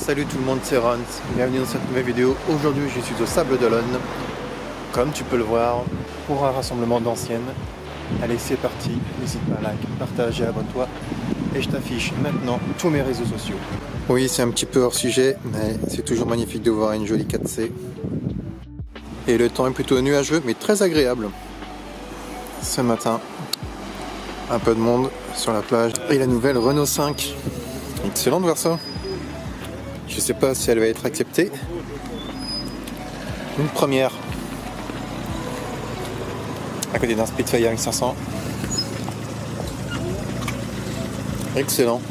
Salut tout le monde, c'est Ron, bienvenue dans cette nouvelle vidéo. Aujourd'hui je suis au Sable d'Olonne, comme tu peux le voir, pour un rassemblement d'anciennes. Allez, c'est parti, n'hésite pas à like, partage et abonne-toi. Et je t'affiche maintenant tous mes réseaux sociaux. Oui, c'est un petit peu hors sujet, mais c'est toujours magnifique de voir une jolie 4C. Et le temps est plutôt nuageux, mais très agréable. Ce matin, un peu de monde sur la plage. Et la nouvelle Renault 5. Excellent de voir ça. Je sais pas si elle va être acceptée. Une première. À côté d'un Spitfire X500. Excellent.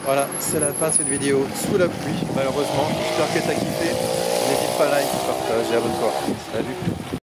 Voilà, c'est la fin de cette vidéo sous la pluie, malheureusement. J'espère que tu as kiffé. N'hésite pas à like, partage et abonne-toi. Salut!